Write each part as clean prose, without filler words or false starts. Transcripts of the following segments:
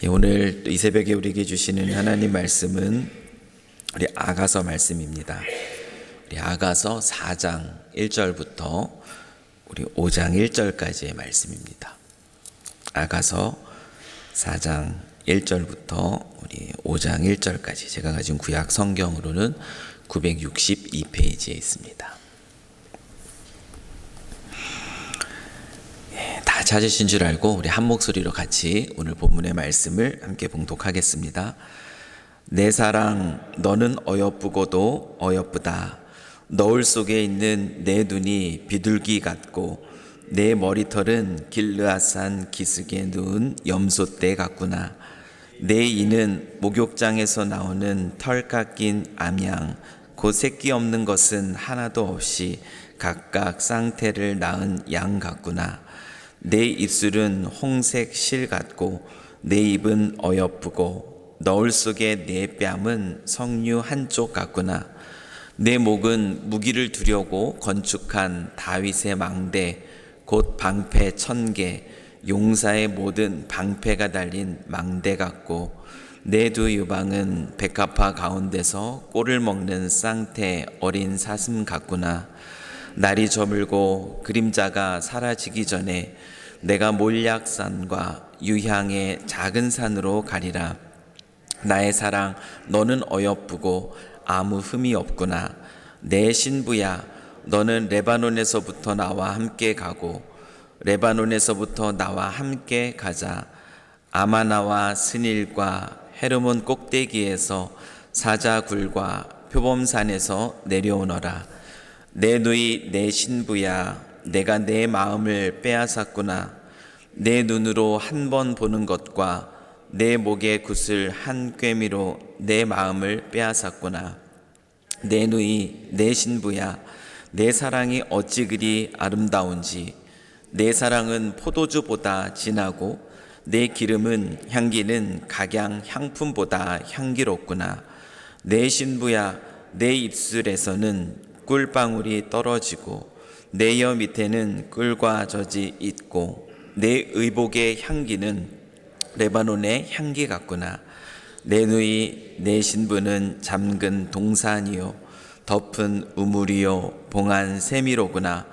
오늘 이 새벽에 우리에게 주시는 하나님 말씀은 우리 아가서 말씀입니다. 우리 아가서 4장 1절부터 우리 5장 1절까지의 말씀입니다. 아가서 4장 1절부터 우리 5장 1절까지 제가 가진 구약 성경으로는 962페이지에 있습니다. 다 찾으신 줄 알고 우리 한 목소리로 같이 오늘 본문의 말씀을 함께 봉독하겠습니다. 내 사랑 너는 어여쁘고도 어여쁘다. 너울 속에 있는 내 눈이 비둘기 같고 내 머리털은 길르앗산 기슭에 누운 염소떼 같구나. 내 이는 목욕장에서 나오는 털 깎인 암양 곧 새끼 없는 것은 하나도 없이 각각 쌍태를 낳은 양 같구나. 내 입술은 홍색 실 같고 내 입은 어여쁘고 너울 속의 내 뺨은 석류 한쪽 같구나. 내 목은 무기를 두려고 건축한 다윗의 망대 곧 방패 1000개 용사의 모든 방패가 달린 망대 같고 내 두 유방은 백합화 가운데서 꼴을 먹는 쌍태 어린 사슴 같구나. 날이 저물고 그림자가 사라지기 전에 내가 몰약산과 유향의 작은 산으로 가리라. 나의 사랑 너는 어여쁘고 아무 흠이 없구나. 내 신부야 너는 레바논에서부터 나와 함께 가고 레바논에서부터 나와 함께 가자. 아마나와 스닐과 헤르몬 꼭대기에서 사자굴과 표범산에서 내려오너라. 내 누이 내 신부야 내가 내 마음을 빼앗았구나. 내 눈으로 한 번 보는 것과 내 목의 굿을 한 꿰미로 내 마음을 빼앗았구나. 내 누이 내 신부야 내 사랑이 어찌 그리 아름다운지. 내 사랑은 포도주보다 진하고 내 기름은 향기는 각양 향품보다 향기롭구나. 내 신부야 내 입술에서는 꿀방울이 떨어지고 내 혀 밑에는 꿀과 젖이 있고 내 의복의 향기는 레바논의 향기 같구나. 내 누이 내 신부는 잠근 동산이요 덮은 우물이요 봉한 세미로구나.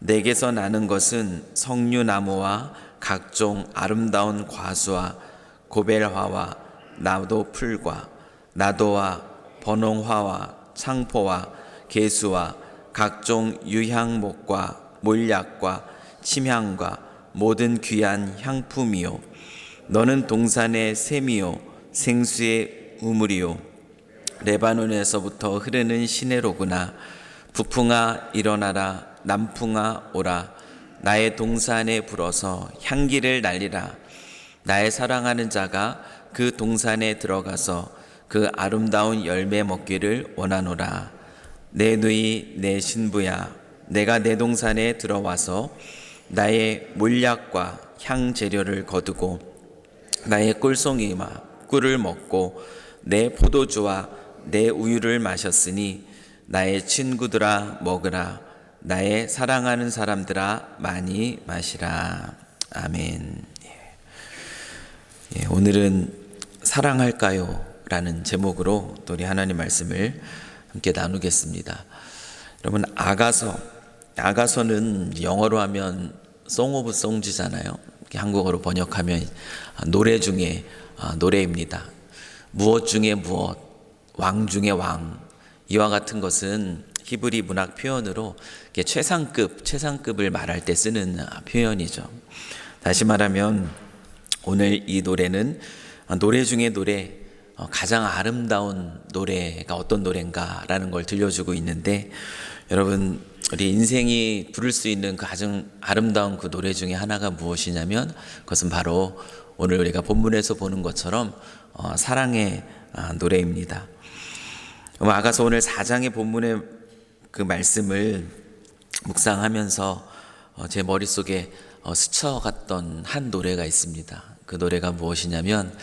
내게서 나는 것은 석류나무와 각종 아름다운 과수와 고벨화와 나도풀과 나도와 번홍화와 창포와 개수와 각종 유향목과 몰약과 침향과 모든 귀한 향품이요 너는 동산의 샘이요 생수의 우물이요 레바논에서부터 흐르는 시내로구나. 북풍아 일어나라. 남풍아 오라. 나의 동산에 불어서 향기를 날리라. 나의 사랑하는 자가 그 동산에 들어가서 그 아름다운 열매 먹기를 원하노라. 내 누이 내 신부야 내가 내 동산에 들어와서 나의 몰약과 향 재료를 거두고 나의 꿀송이와 꿀을 먹고 내 포도주와 내 우유를 마셨으니 나의 친구들아 먹으라. 나의 사랑하는 사람들아 많이 마시라. 아멘. 오늘은 사랑할까요? 라는 제목으로 또 우리 하나님 말씀을 함께 나누겠습니다. 여러분 아가서는 영어로 하면 Song of Songs잖아요. 한국어로 번역하면 노래 중에 노래입니다. 무엇 중에 무엇, 왕 중에 왕. 이와 같은 것은 히브리 문학 표현으로 최상급을 말할 때 쓰는 표현이죠. 다시 말하면 오늘 이 노래는 노래 중에 노래, 가장 아름다운 노래가 어떤 노래인가라는 걸 들려주고 있는데, 여러분 우리 인생이 부를 수 있는 그 가장 아름다운 그 노래 중에 하나가 무엇이냐면 그것은 바로 오늘 우리가 본문에서 보는 것처럼 사랑의 노래입니다. 아가서 오늘 4장의 본문의 그 말씀을 묵상하면서 제 머릿속에 스쳐갔던 한 노래가 있습니다. 그 노래가 무엇이냐면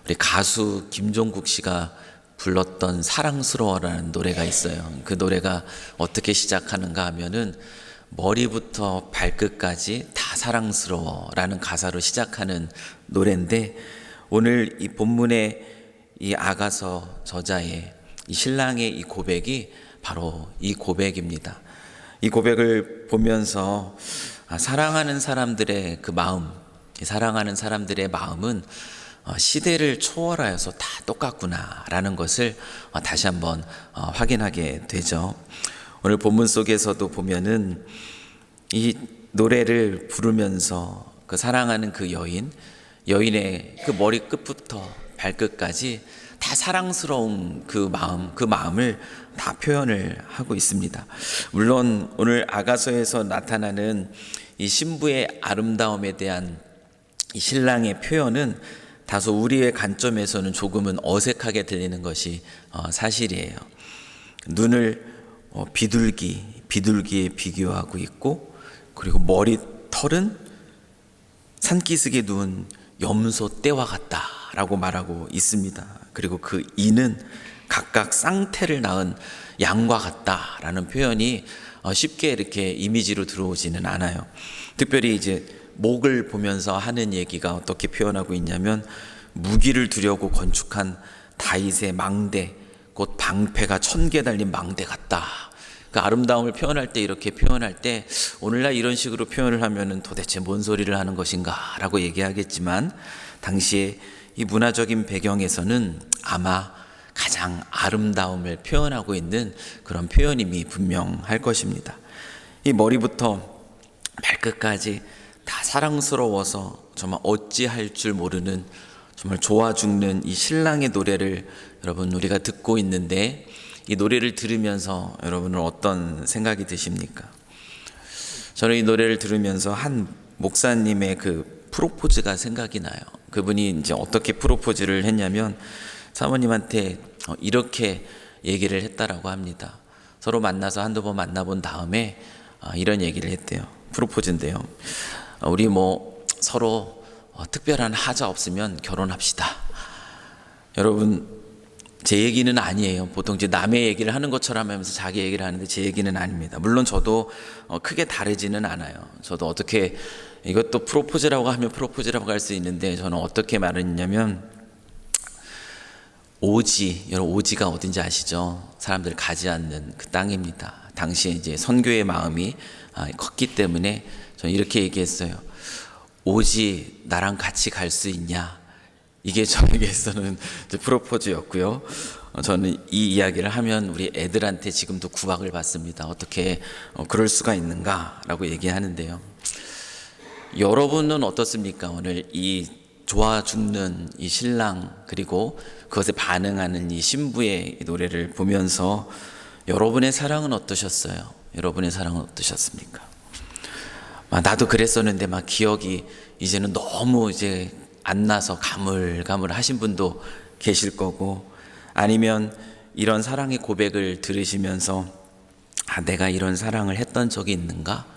우리 가수 김종국 씨가 불렀던 사랑스러워라는 노래가 있어요. 그 노래가 어떻게 시작하는가 하면은 머리부터 발끝까지 다 사랑스러워라는 가사로 시작하는 노래인데 오늘 이 본문의 이 아가서 저자의 이 신랑의 이 고백이 바로 이 고백입니다. 이 고백을 보면서 사랑하는 사람들의 그 마음, 사랑하는 사람들의 마음은 시대를 초월하여서 다 똑같구나라는 것을 다시 한번 확인하게 되죠. 오늘 본문 속에서도 보면은 이 노래를 부르면서 그 사랑하는 그 여인의 그 머리 끝부터 발끝까지 다 사랑스러운 그 마음을 다 표현을 하고 있습니다. 물론 오늘 아가서에서 나타나는 이 신부의 아름다움에 대한 이 신랑의 표현은 다소 우리의 관점에서는 조금은 어색하게 들리는 것이 사실이에요. 눈을 비둘기에 비교하고 있고, 그리고 머리털은 산기슭에 누운 염소 떼와 같다라고 말하고 있습니다. 그리고 그 이는 각각 쌍태를 낳은 양과 같다라는 표현이 쉽게 이렇게 이미지로 들어오지는 않아요. 특별히 이제 목을 보면서 하는 얘기가 어떻게 표현하고 있냐면, 무기를 두려고 건축한 다윗의 망대, 곧 방패가 1000개 달린 망대 같다. 그 아름다움을 표현할 때, 이렇게 표현할 때 오늘날 이런 식으로 표현을 하면은 도대체 뭔 소리를 하는 것인가 라고 얘기하겠지만, 당시에 이 문화적인 배경에서는 아마 가장 아름다움을 표현하고 있는 그런 표현임이 분명할 것입니다. 이 머리부터 발끝까지 다 사랑스러워서 정말 어찌할 줄 모르는, 정말 좋아 죽는 이 신랑의 노래를 여러분 우리가 듣고 있는데, 이 노래를 들으면서 여러분은 어떤 생각이 드십니까? 저는 이 노래를 들으면서 한 목사님의 그 프로포즈가 생각이 나요. 그분이 이제 어떻게 프로포즈를 했냐면, 사모님한테 이렇게 얘기를 했다라고 합니다. 서로 만나서 한두 번 만나본 다음에 이런 얘기를 했대요. 프로포즈인데요. 우리 뭐 서로 특별한 하자 없으면 결혼합시다. 여러분, 제 얘기는 아니에요. 보통 이제 남의 얘기를 하는 것처럼 하면서 자기 얘기를 하는데 제 얘기는 아닙니다. 물론 저도 크게 다르지는 않아요. 저도 어떻게, 이것도 프로포즈라고 하면 프로포즈라고 할 수 있는데, 저는 어떻게 말했냐면, 여러분 오지가 어딘지 아시죠? 사람들 가지 않는 그 땅입니다. 당시에 이제 선교의 마음이 컸기 때문에 저는 이렇게 얘기했어요. 오지, 나랑 같이 갈 수 있냐? 이게 저에게서는 프로포즈였고요. 저는 이 이야기를 하면 우리 애들한테 지금도 구박을 받습니다. 어떻게 그럴 수가 있는가라고 얘기하는데요. 여러분은 어떻습니까? 오늘 이 좋아 죽는 이 신랑, 그리고 그것에 반응하는 이 신부의 이 노래를 보면서 여러분의 사랑은 어떠셨어요? 여러분의 사랑은 어떠셨습니까? 나도 그랬었는데 막 기억이 이제는 너무 이제 안 나서 가물가물 하신 분도 계실 거고, 아니면 이런 사랑의 고백을 들으시면서 내가 이런 사랑을 했던 적이 있는가?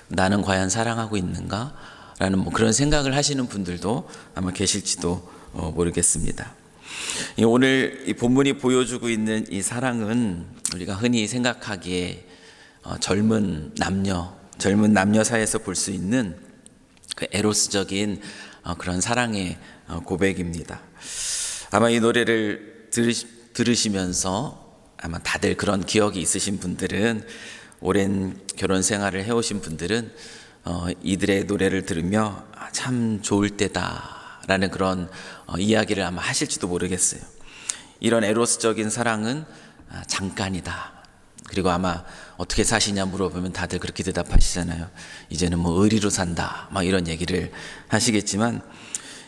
나는 과연 사랑하고 있는가? 라는 뭐 그런 생각을 하시는 분들도 아마 계실지도 모르겠습니다. 오늘 이 본문이 보여주고 있는 이 사랑은 우리가 흔히 생각하기에 젊은 남녀 사이에서 볼 수 있는 그 에로스적인 그런 사랑의 고백입니다. 아마 이 노래를 들으시면서 아마 다들 그런 기억이 있으신 분들은, 오랜 결혼 생활을 해오신 분들은 이들의 노래를 들으며 참 좋을 때다라는 그런 이야기를 아마 하실지도 모르겠어요. 이런 에로스적인 사랑은 잠깐이다. 그리고 아마 어떻게 사시냐 물어보면 다들 그렇게 대답하시잖아요. 이제는 뭐 의리로 산다, 막 이런 얘기를 하시겠지만,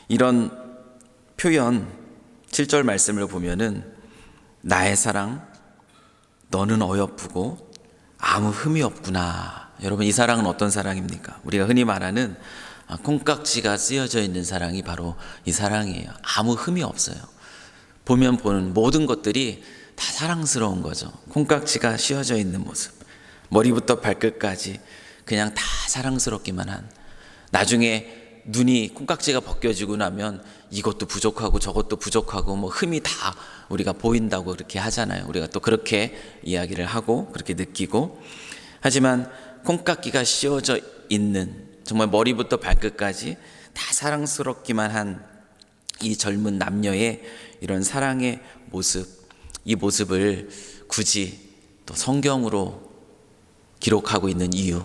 이런 표현 7절 말씀을 보면은 나의 사랑, 너는 어여쁘고 아무 흠이 없구나. 여러분, 이 사랑은 어떤 사랑입니까? 우리가 흔히 말하는 콩깍지가 쓰여져 있는 사랑이 바로 이 사랑이에요. 아무 흠이 없어요. 보면 보는 모든 것들이 다 사랑스러운 거죠. 콩깍지가 씌워져 있는 모습, 머리부터 발끝까지 그냥 다 사랑스럽기만 한, 나중에 눈이 콩깍지가 벗겨지고 나면 이것도 부족하고 저것도 부족하고 뭐 흠이 다 우리가 보인다고 그렇게 하잖아요. 우리가 또 그렇게 이야기를 하고 그렇게 느끼고, 하지만 콩깍지가 씌워져 있는, 정말 머리부터 발끝까지 다 사랑스럽기만 한 이 젊은 남녀의 이런 사랑의 모습, 이 모습을 굳이 또 성경으로 기록하고 있는 이유,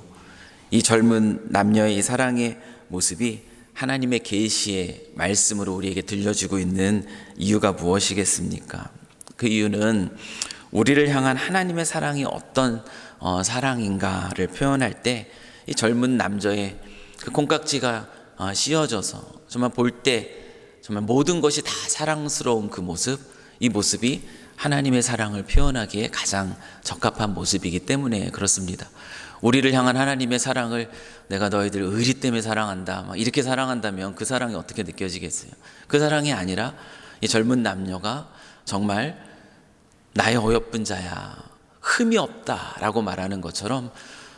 이 젊은 남녀의 이 사랑의 모습이 하나님의 계시의 말씀으로 우리에게 들려주고 있는 이유가 무엇이겠습니까? 그 이유는 우리를 향한 하나님의 사랑이 어떤 사랑인가를 표현할 때 이 젊은 남자의 그 콩깍지가 씌어져서 정말 볼 때 정말 모든 것이 다 사랑스러운 그 모습, 이 모습이 하나님의 사랑을 표현하기에 가장 적합한 모습이기 때문에 그렇습니다. 우리를 향한 하나님의 사랑을 내가 너희들 의리 때문에 사랑한다, 막 이렇게 사랑한다면 그 사랑이 어떻게 느껴지겠어요? 그 사랑이 아니라 이 젊은 남녀가 정말 나의 어여쁜 자야, 흠이 없다라고 말하는 것처럼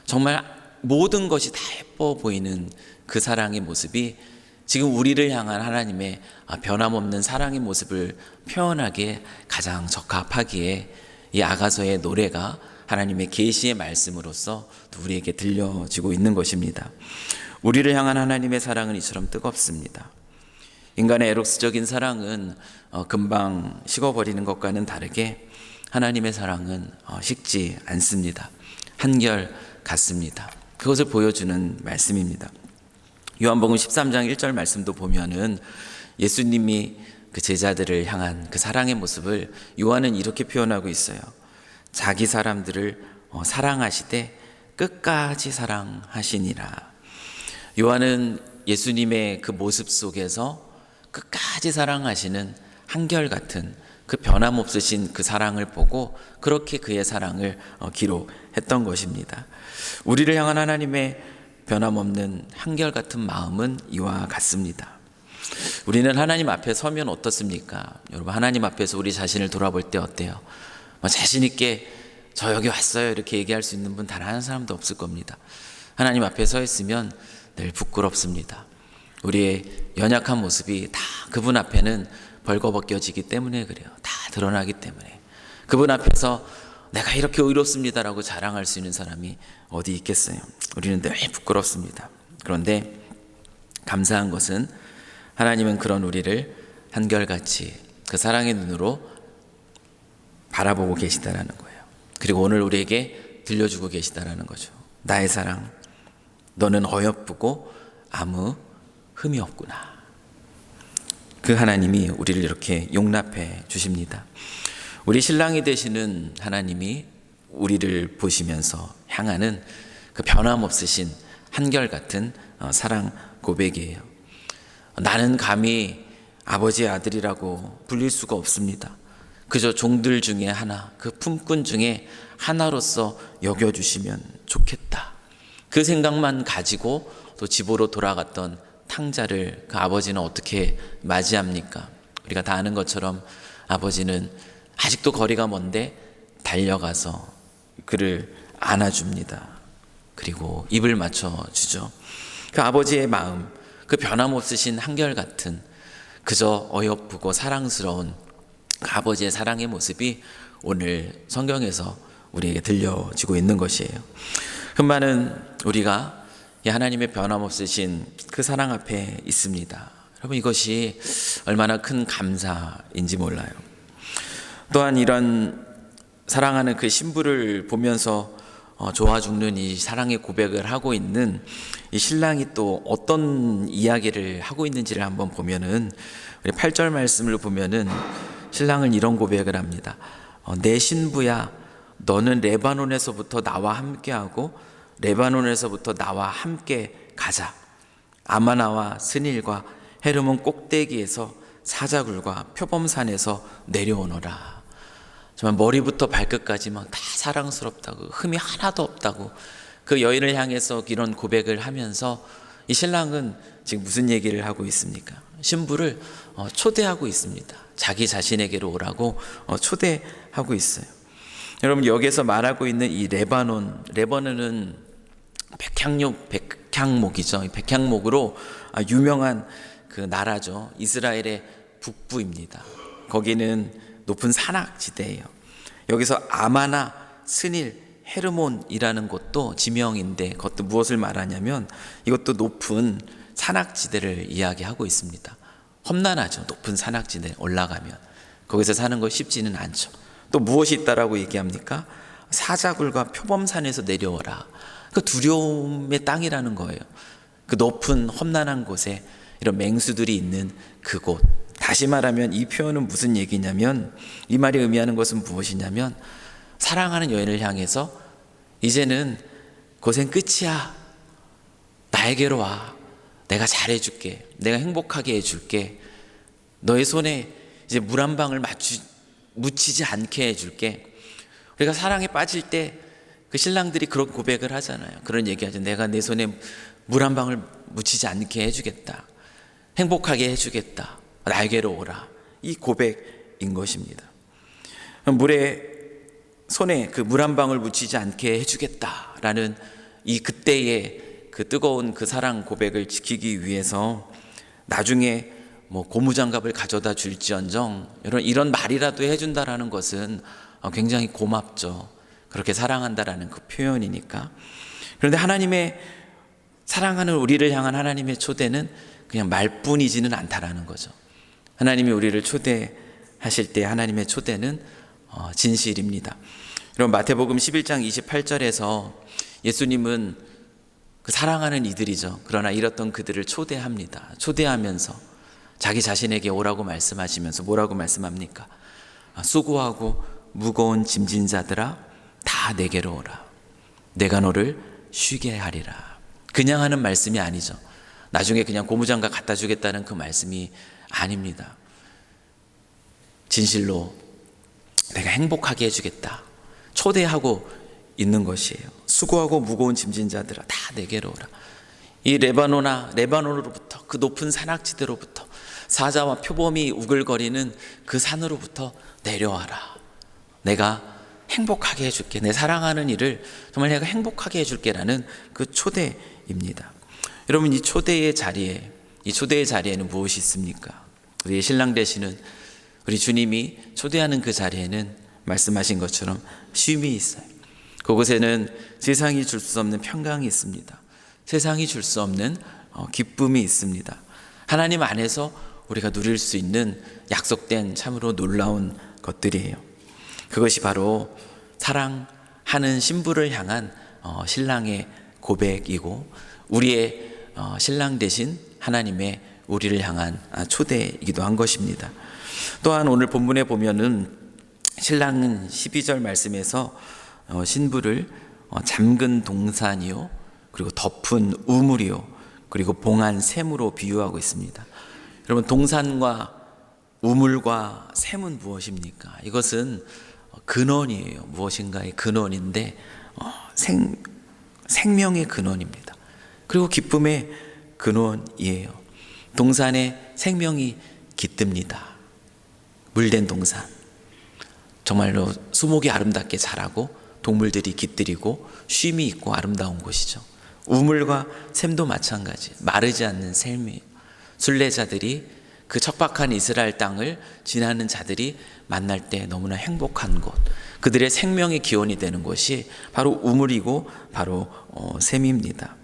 정말 모든 것이 다 예뻐 보이는 그 사랑의 모습이 지금 우리를 향한 하나님의 변함없는 사랑의 모습을 표현하기에 가장 적합하기에 이 아가서의 노래가 하나님의 계시의 말씀으로서 우리에게 들려지고 있는 것입니다. 우리를 향한 하나님의 사랑은 이처럼 뜨겁습니다. 인간의 에록스적인 사랑은 금방 식어버리는 것과는 다르게 하나님의 사랑은 식지 않습니다. 한결 같습니다. 그것을 보여주는 말씀입니다. 요한복음 13장 1절 말씀도 보면은 예수님이 그 제자들을 향한 그 사랑의 모습을 요한은 이렇게 표현하고 있어요. 자기 사람들을 사랑하시되 끝까지 사랑하시니라. 요한은 예수님의 그 모습 속에서 끝까지 사랑하시는 한결같은 그 변함없으신 그 사랑을 보고 그렇게 그의 사랑을 기록했던 것입니다. 우리를 향한 하나님의 변함없는 한결같은 마음은 이와 같습니다. 우리는 하나님 앞에 서면 어떻습니까? 여러분, 하나님 앞에서 우리 자신을 돌아볼 때 어때요? 자신 있게 저 여기 왔어요 이렇게 얘기할 수 있는 분 단 한 사람도 없을 겁니다. 하나님 앞에 서 있으면 늘 부끄럽습니다. 우리의 연약한 모습이 다 그분 앞에는 벌거벗겨지기 때문에 그래요. 다 드러나기 때문에. 그분 앞에서 내가 이렇게 의롭습니다라고 자랑할 수 있는 사람이 어디 있겠어요? 우리는 늘 부끄럽습니다. 그런데 감사한 것은 하나님은 그런 우리를 한결같이 그 사랑의 눈으로 바라보고 계시다라는 거예요. 그리고 오늘 우리에게 들려주고 계시다라는 거죠. 나의 사랑, 너는 어여쁘고 아무 흠이 없구나. 그 하나님이 우리를 이렇게 용납해 주십니다. 우리 신랑이 되시는 하나님이 우리를 보시면서 향하는 그 변함없으신 한결같은 사랑 고백이에요. 나는 감히 아버지의 아들이라고 불릴 수가 없습니다. 그저 종들 중에 하나, 그 품꾼 중에 하나로서 여겨주시면 좋겠다. 그 생각만 가지고 또 집으로 돌아갔던 탕자를 그 아버지는 어떻게 맞이합니까? 우리가 다 아는 것처럼 아버지는 아직도 거리가 먼데 달려가서 그를 안아줍니다. 그리고 입을 맞춰주죠. 그 아버지의 마음, 그 변함없으신 한결같은 그저 어여쁘고 사랑스러운 그 아버지의 사랑의 모습이 오늘 성경에서 우리에게 들려지고 있는 것이에요. 흠많은 우리가 하나님의 변함없으신 그 사랑 앞에 있습니다. 여러분, 이것이 얼마나 큰 감사인지 몰라요. 또한 이런 사랑하는 그 신부를 보면서 좋아 죽는 이 사랑의 고백을 하고 있는 이 신랑이 또 어떤 이야기를 하고 있는지를 한번 보면은 우리 8절 말씀을 보면은 신랑은 이런 고백을 합니다. 내 신부야, 너는 레바논에서부터 나와 함께하고 레바논에서부터 나와 함께 가자. 아마나와 스닐과 헤르몬 꼭대기에서 사자굴과 표범산에서 내려오너라. 정말 머리부터 발끝까지 막 다 사랑스럽다고, 흠이 하나도 없다고 그 여인을 향해서 이런 고백을 하면서 이 신랑은 지금 무슨 얘기를 하고 있습니까? 신부를 초대하고 있습니다. 자기 자신에게로 오라고 초대하고 있어요. 여러분, 여기에서 말하고 있는 이 레바논은 백향목이죠. 백향목으로 유명한 그 나라죠. 이스라엘의 북부입니다. 거기는 높은 산악지대예요. 여기서 아마나, 스닐, 헤르몬이라는 곳도 지명인데 그것도 무엇을 말하냐면 이것도 높은 산악지대를 이야기하고 있습니다. 험난하죠. 높은 산악지대 올라가면 거기서 사는 거 쉽지는 않죠. 또 무엇이 있다라고 얘기합니까? 사자굴과 표범산에서 내려오라. 그 두려움의 땅이라는 거예요. 그 높은 험난한 곳에 이런 맹수들이 있는 그곳. 다시 말하면 이 표현은 무슨 얘기냐면, 이 말이 의미하는 것은 무엇이냐면, 사랑하는 여인을 향해서 이제는 고생 끝이야. 나에게로 와. 내가 잘해줄게. 내가 행복하게 해줄게. 너의 손에 이제 물 한 방울 묻히지 않게 해줄게. 우리가 사랑에 빠질 때 그 신랑들이 그런 고백을 하잖아요. 그런 얘기하죠. 내가 내 손에 물 한 방울 묻히지 않게 해주겠다. 행복하게 해주겠다. 나에게로 오라. 이 고백인 것입니다. 물에 손에 그 물 한 방울 묻히지 않게 해주겠다라는 이 그때의 그 뜨거운 그 사랑 고백을 지키기 위해서 나중에 뭐 고무장갑을 가져다 줄지언정 이런 말이라도 해준다라는 것은 굉장히 고맙죠. 그렇게 사랑한다라는 그 표현이니까. 그런데 하나님의 사랑하는 우리를 향한 하나님의 초대는 그냥 말뿐이지는 않다라는 거죠. 하나님이 우리를 초대하실 때 하나님의 초대는 진실입니다. 여러분, 마태복음 11장 28절에서 예수님은 그 사랑하는 이들이죠. 그러나 잃었던 그들을 초대합니다. 초대하면서 자기 자신에게 오라고 말씀하시면서 뭐라고 말씀합니까? 수고하고 무거운 짐진 자들아 다 내게로 오라. 내가 너를 쉬게 하리라. 그냥 하는 말씀이 아니죠. 나중에 그냥 고무장갑 갖다 주겠다는 그 말씀이 아닙니다. 진실로 내가 행복하게 해주겠다. 초대하고 있는 것이에요. 수고하고 무거운 짐진 자들아 다 내게로 오라. 이 레바논으로부터 그 높은 산악지대로부터 사자와 표범이 우글거리는 그 산으로부터 내려와라. 내가 행복하게 해줄게. 내 사랑하는 이를 정말 내가 행복하게 해줄게라는 그 초대입니다. 여러분, 이 초대의 자리에는 무엇이 있습니까? 우리의 신랑 되시는 우리 주님이 초대하는 그 자리에는 말씀하신 것처럼 쉼이 있어요. 그곳에는 세상이 줄 수 없는 평강이 있습니다. 세상이 줄 수 없는 기쁨이 있습니다. 하나님 안에서 우리가 누릴 수 있는 약속된 참으로 놀라운 것들이에요. 그것이 바로 사랑하는 신부를 향한 신랑의 고백이고 우리의 신랑 되신 하나님의 우리를 향한 초대이기도 한 것입니다. 또한 오늘 본문에 보면은 신랑은 12절 말씀에서 신부를 잠근 동산이요 그리고 덮은 우물이요 그리고 봉한 샘으로 비유하고 있습니다. 여러분, 동산과 우물과 샘은 무엇입니까? 이것은 근원이에요. 무엇인가의 근원인데 생명의 근원입니다. 그리고 기쁨의 근원이에요. 동산에 생명이 깃듭니다. 물된 동산, 정말로 수목이 아름답게 자라고 동물들이 깃들이고 쉼이 있고 아름다운 곳이죠. 우물과 샘도 마찬가지, 마르지 않는 샘이에요. 순례자들이 그 척박한 이스라엘 땅을 지나는 자들이 만날 때 너무나 행복한 곳, 그들의 생명의 기원이 되는 곳이 바로 우물이고 바로 샘입니다.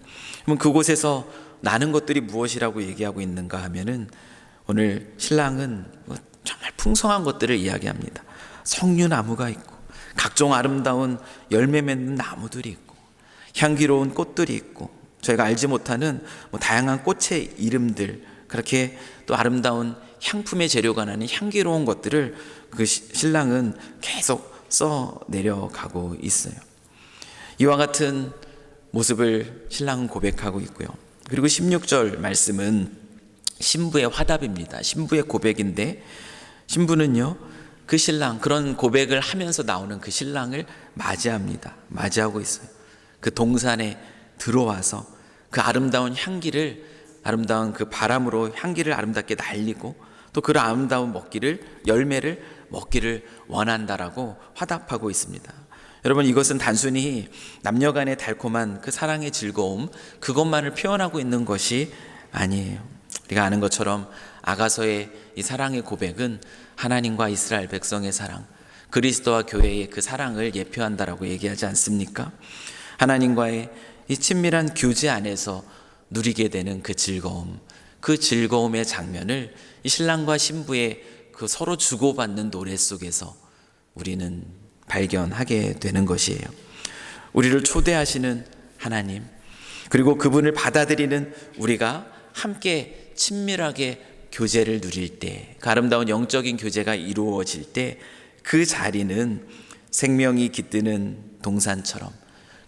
그럼 그곳에서 나는 것들이 무엇이라고 얘기하고 있는가 하면은 오늘 신랑은 정말 풍성한 것들을 이야기합니다. 석류나무가 있고 각종 아름다운 열매 맺는 나무들이 있고 향기로운 꽃들이 있고 저희가 알지 못하는 다양한 꽃의 이름들, 그렇게 또 아름다운 향품의 재료가 나는 향기로운 것들을 그 신랑은 계속 써 내려가고 있어요. 이와 같은 모습을 신랑은 고백하고 있고요. 그리고 16절 말씀은 신부의 화답입니다. 신부의 고백인데 신부는요 그 신랑, 그런 고백을 하면서 나오는 그 신랑을 맞이합니다. 맞이하고 있어요. 그 동산에 들어와서 그 아름다운 그 바람으로 향기를 아름답게 날리고 또 그 아름다운 열매를 먹기를 원한다라고 화답하고 있습니다. 여러분, 이것은 단순히 남녀간의 달콤한 그 사랑의 즐거움, 그것만을 표현하고 있는 것이 아니에요. 우리가 아는 것처럼 아가서의 이 사랑의 고백은 하나님과 이스라엘 백성의 사랑, 그리스도와 교회의 그 사랑을 예표한다라고 얘기하지 않습니까? 하나님과의 이 친밀한 교제 안에서 누리게 되는 그 즐거움, 그 즐거움의 장면을 이 신랑과 신부의 그 서로 주고받는 노래 속에서 우리는 발견하게 되는 것이에요. 우리를 초대하시는 하나님, 그리고 그분을 받아들이는 우리가 함께 친밀하게 교제를 누릴 때, 그 아름다운 영적인 교제가 이루어질 때 그 자리는 생명이 깃드는 동산처럼,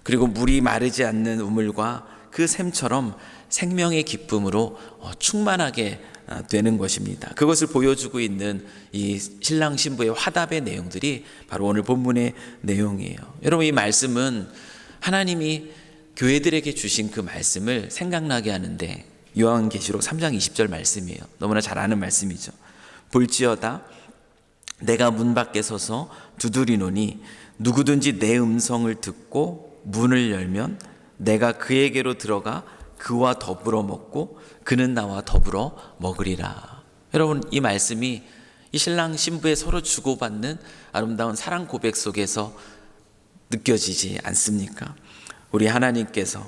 그리고 물이 마르지 않는 우물과 그 샘처럼 생명의 기쁨으로 충만하게 되는 것입니다. 그것을 보여주고 있는 이 신랑 신부의 화답의 내용들이 바로 오늘 본문의 내용이에요. 여러분, 이 말씀은 하나님이 교회들에게 주신 그 말씀을 생각나게 하는데, 요한계시록 3장 20절 말씀이에요. 너무나 잘 아는 말씀이죠. 볼지어다 내가 문 밖에 서서 두드리노니 누구든지 내 음성을 듣고 문을 열면 내가 그에게로 들어가 그와 더불어 먹고 그는 나와 더불어 먹으리라. 여러분, 이 말씀이 이 신랑 신부의 서로 주고받는 아름다운 사랑 고백 속에서 느껴지지 않습니까? 우리 하나님께서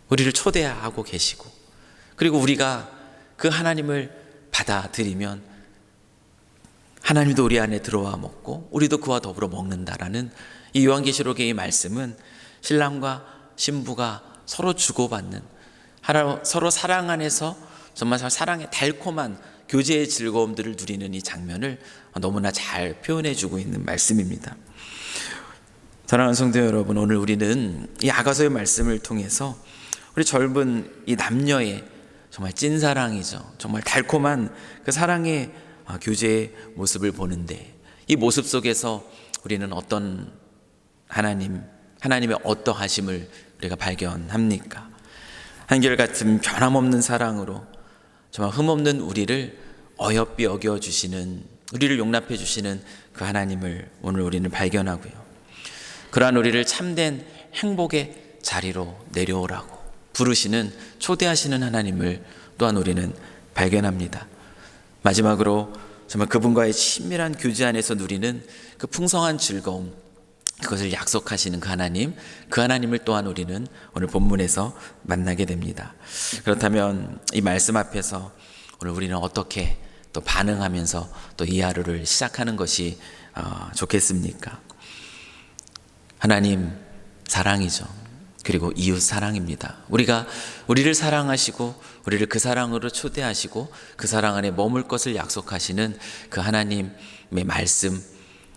우리를 초대하고 계시고, 그리고 우리가 그 하나님을 받아들이면 하나님도 우리 안에 들어와 먹고 우리도 그와 더불어 먹는다라는 이 요한계시록의 이 말씀은 신랑과 신부가 서로 주고받는, 서로 사랑 안에서 정말 사랑의 달콤한 교제의 즐거움들을 누리는 이 장면을 너무나 잘 표현해 주고 있는 말씀입니다. 사랑하는 성도 여러분, 오늘 우리는 이 아가서의 말씀을 통해서 우리 젊은 이 남녀의 정말 찐사랑이죠, 정말 달콤한 그 사랑의 교제의 모습을 보는데, 이 모습 속에서 우리는 어떤 하나님의 어떠하심을 우리가 발견합니까? 한결같은 변함없는 사랑으로 정말 흠없는 우리를 어여삐 여겨주시는, 우리를 용납해 주시는 그 하나님을 오늘 우리는 발견하고요, 그러한 우리를 참된 행복의 자리로 내려오라고 부르시는, 초대하시는 하나님을 또한 우리는 발견합니다. 마지막으로 정말 그분과의 친밀한 교제 안에서 누리는 그 풍성한 즐거움, 그것을 약속하시는 그 하나님, 그 하나님을 또한 우리는 오늘 본문에서 만나게 됩니다. 그렇다면 이 말씀 앞에서 오늘 우리는 어떻게 또 반응하면서 또 이 하루를 시작하는 것이 좋겠습니까? 하나님 사랑이죠. 그리고 이웃 사랑입니다. 우리를 사랑하시고 우리를 그 사랑으로 초대하시고 그 사랑 안에 머물 것을 약속하시는 그 하나님의 말씀,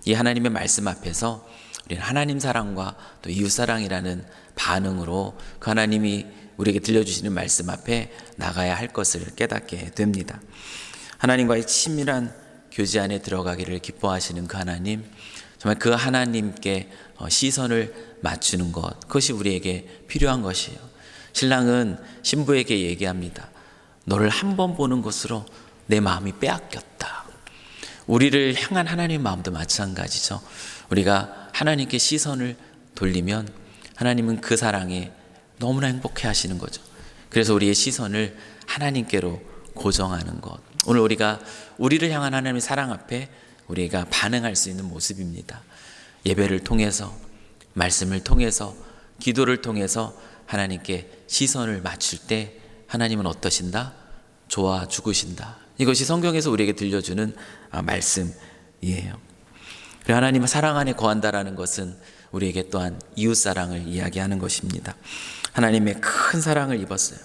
이 하나님의 말씀 앞에서 우리는 하나님 사랑과 또 이웃 사랑이라는 반응으로 그 하나님이 우리에게 들려주시는 말씀 앞에 나가야 할 것을 깨닫게 됩니다. 하나님과의 친밀한 교제 안에 들어가기를 기뻐하시는 그 하나님, 정말 그 하나님께 시선을 맞추는 것, 그것이 우리에게 필요한 것이에요. 신랑은 신부에게 얘기합니다. 너를 한 번 보는 것으로 내 마음이 빼앗겼다. 우리를 향한 하나님의 마음도 마찬가지죠. 우리가 하나님께 시선을 돌리면 하나님은 그 사랑에 너무나 행복해 하시는 거죠. 그래서 우리의 시선을 하나님께로 고정하는 것, 오늘 우리가 우리를 향한 하나님의 사랑 앞에 우리가 반응할 수 있는 모습입니다. 예배를 통해서, 말씀을 통해서, 기도를 통해서 하나님께 시선을 맞출 때 하나님은 어떠신다? 좋아 죽으신다. 이것이 성경에서 우리에게 들려주는 말씀이에요. 그리고 하나님은 사랑 안에 거한다라는 것은 우리에게 또한 이웃 사랑을 이야기하는 것입니다. 하나님의 큰 사랑을 입었어요.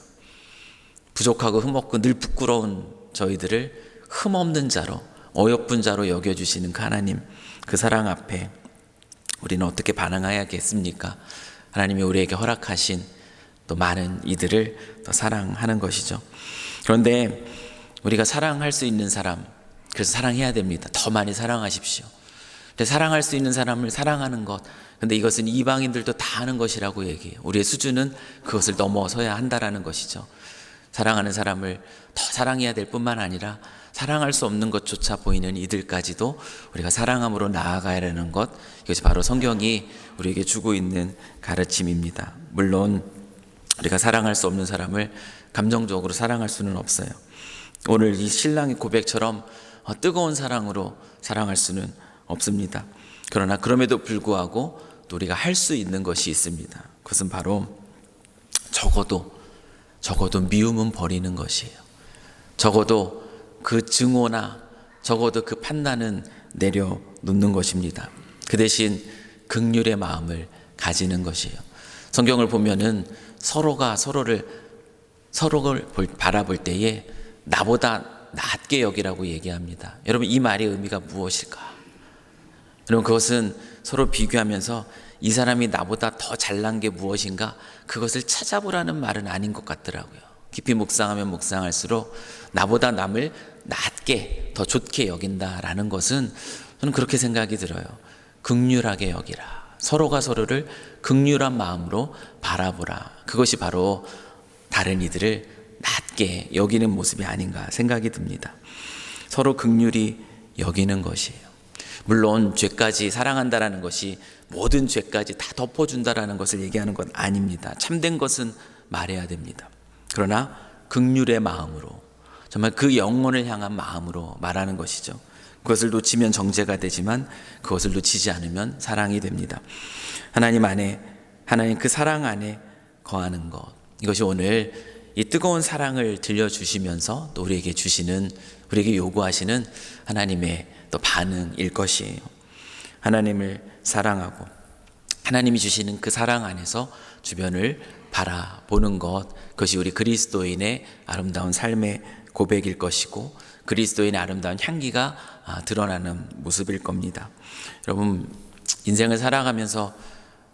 부족하고 흠없고 늘 부끄러운 저희들을 흠없는 자로, 어여쁜 자로 여겨주시는 그 하나님, 그 사랑 앞에 우리는 어떻게 반응해야겠습니까? 하나님이 우리에게 허락하신 또 많은 이들을 더 사랑하는 것이죠. 그런데 우리가 사랑할 수 있는 사람, 그래서 사랑해야 됩니다. 더 많이 사랑하십시오. 근데 사랑할 수 있는 사람을 사랑하는 것, 근데 이것은 이방인들도 다 하는 것이라고 얘기해요. 우리의 수준은 그것을 넘어서야 한다라는 것이죠. 사랑하는 사람을 더 사랑해야 될 뿐만 아니라 사랑할 수 없는 것조차 보이는 이들까지도 우리가 사랑함으로 나아가야 하는 것, 이것이 바로 성경이 우리에게 주고 있는 가르침입니다. 물론 우리가 사랑할 수 없는 사람을 감정적으로 사랑할 수는 없어요. 오늘 이 신랑의 고백처럼 뜨거운 사랑으로 사랑할 수는 없습니다. 그러나 그럼에도 불구하고 또 우리가 할 수 있는 것이 있습니다. 그것은 바로 적어도 적어도 미움은 버리는 것이에요. 적어도 그 증오나 적어도 그 판단은 내려놓는 것입니다. 그 대신 긍휼의 마음을 가지는 것이에요. 성경을 보면은 서로가 서로를 바라볼 때에 나보다 낮게 여기라고 얘기합니다. 여러분, 이 말의 의미가 무엇일까? 여러분, 그것은 서로 비교하면서 이 사람이 나보다 더 잘난 게 무엇인가, 그것을 찾아보라는 말은 아닌 것 같더라고요. 깊이 묵상하면 묵상할수록 나보다 남을 낮게 더 좋게 여긴다라는 것은 저는 그렇게 생각이 들어요. 긍휼하게 여기라. 서로가 서로를 긍휼한 마음으로 바라보라. 그것이 바로 다른 이들을 낮게 여기는 모습이 아닌가 생각이 듭니다. 서로 긍휼히 여기는 것이에요. 물론 죄까지 사랑한다라는 것이 모든 죄까지 다 덮어준다라는 것을 얘기하는 건 아닙니다. 참된 것은 말해야 됩니다. 그러나 긍휼의 마음으로, 정말 그 영혼을 향한 마음으로 말하는 것이죠. 그것을 놓치면 정죄가 되지만 그것을 놓치지 않으면 사랑이 됩니다. 하나님 그 사랑 안에 거하는 것, 이것이 오늘 이 뜨거운 사랑을 들려주시면서 또 우리에게 요구하시는 하나님의 또 반응일 것이에요. 하나님을 사랑하고 하나님이 주시는 그 사랑 안에서 주변을 바라보는 것, 그것이 우리 그리스도인의 아름다운 삶의 고백일 것이고 그리스도인의 아름다운 향기가 드러나는 모습일 겁니다. 여러분, 인생을 살아가면서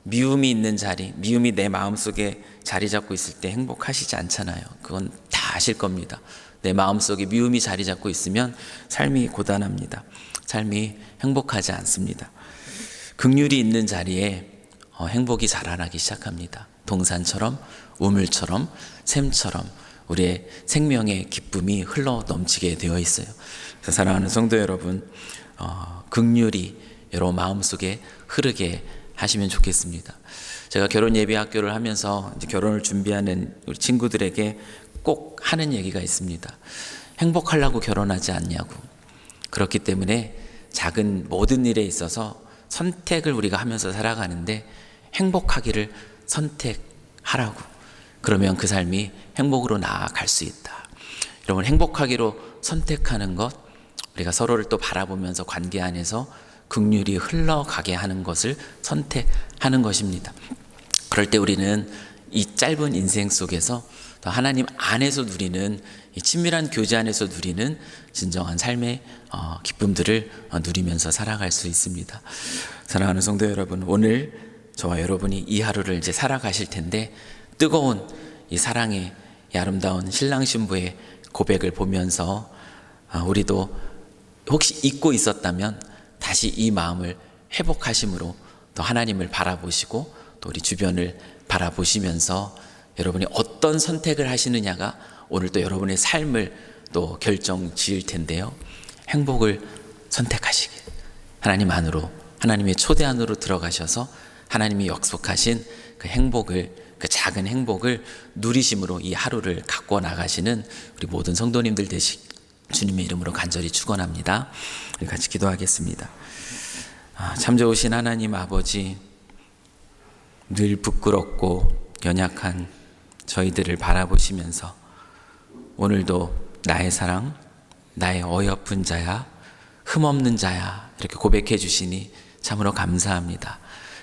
미움이 있는 자리, 미움이 내 마음속에 자리 잡고 있을 때 행복하시지 않잖아요. 그건 다 아실 겁니다. 내 마음속에 미움이 자리 잡고 있으면 삶이 고단합니다. 삶이 행복하지 않습니다. 긍휼이 있는 자리에 행복이 자라나기 시작합니다. 동산처럼, 우물처럼, 샘처럼 우리의 생명의 기쁨이 흘러 넘치게 되어 있어요. 그래서 사랑하는 성도 여러분, 긍휼이 여러분 마음속에 흐르게 하시면 좋겠습니다. 제가 결혼 예비 학교를 하면서 이제 결혼을 준비하는 우리 친구들에게 꼭 하는 얘기가 있습니다. 행복하려고 결혼하지 않냐고. 그렇기 때문에 작은 모든 일에 있어서 선택을 우리가 하면서 살아가는데 행복하기를 선택하라고. 그러면 그 삶이 행복으로 나아갈 수 있다. 여러분, 행복하기로 선택하는 것, 우리가 서로를 또 바라보면서 관계 안에서 긍휼이 흘러가게 하는 것을 선택하는 것입니다. 그럴 때 우리는 이 짧은 인생 속에서 또 하나님 안에서 누리는 이 친밀한 교제 안에서 누리는 진정한 삶의 기쁨들을 누리면서 살아갈 수 있습니다. 사랑하는 성도 여러분, 오늘 저와 여러분이 이 하루를 이제 살아가실 텐데 뜨거운 이 사랑의 이 아름다운 신랑 신부의 고백을 보면서 우리도 혹시 잊고 있었다면 다시 이 마음을 회복하심으로 또 하나님을 바라보시고 또 우리 주변을 바라보시면서 여러분이 어떤 선택을 하시느냐가 오늘 또 여러분의 삶을 또 결정 지을 텐데요. 행복을 선택하시길, 하나님 안으로, 하나님의 초대 안으로 들어가셔서 하나님이 약속하신 그 행복을, 그 작은 행복을 누리심으로 이 하루를 갖고 나가시는 우리 모든 성도님들 되시 주님의 이름으로 간절히 축원합니다. 우리 같이 기도하겠습니다. 참 좋으신 하나님 아버지, 늘 부끄럽고 연약한 저희들을 바라보시면서 오늘도 나의 사랑, 나의 어여쁜 자야, 흠없는 자야 이렇게 고백해 주시니 참으로 감사합니다.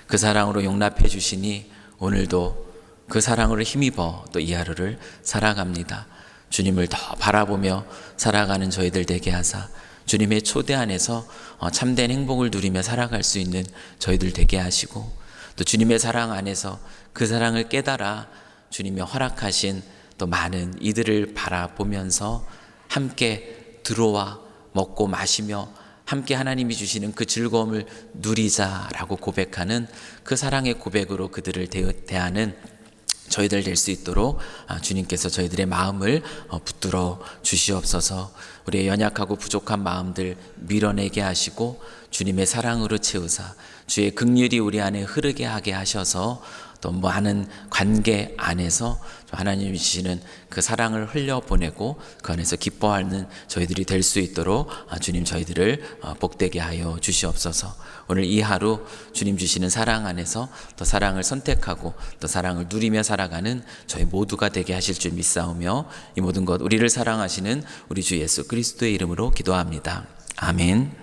그 사랑으로 용납해 주시니 오늘도 그 사랑으로 힘입어 또 이 하루를 살아갑니다. 주님을 더 바라보며 살아가는 저희들 되게 하사 주님의 초대 안에서 참된 행복을 누리며 살아갈 수 있는 저희들 되게 하시고 또 주님의 사랑 안에서 그 사랑을 깨달아 주님이 허락하신 또 많은 이들을 바라보면서 함께 들어와 먹고 마시며 함께 하나님이 주시는 그 즐거움을 누리자라고 고백하는 그 사랑의 고백으로 그들을 대하는 저희들 될 수 있도록 주님께서 저희들의 마음을 붙들어 주시옵소서. 우리의 연약하고 부족한 마음들 밀어내게 하시고 주님의 사랑으로 채우사 주의 긍휼이 우리 안에 흐르게 하게 하셔서 또 많은 관계 안에서 하나님이 주시는 그 사랑을 흘려보내고 그 안에서 기뻐하는 저희들이 될 수 있도록 주님 저희들을 복되게 하여 주시옵소서. 오늘 이 하루 주님 주시는 사랑 안에서 또 사랑을 선택하고 또 사랑을 누리며 살아가는 저희 모두가 되게 하실 줄 믿사오며 이 모든 것 우리를 사랑하시는 우리 주 예수 그리스도의 이름으로 기도합니다. 아멘.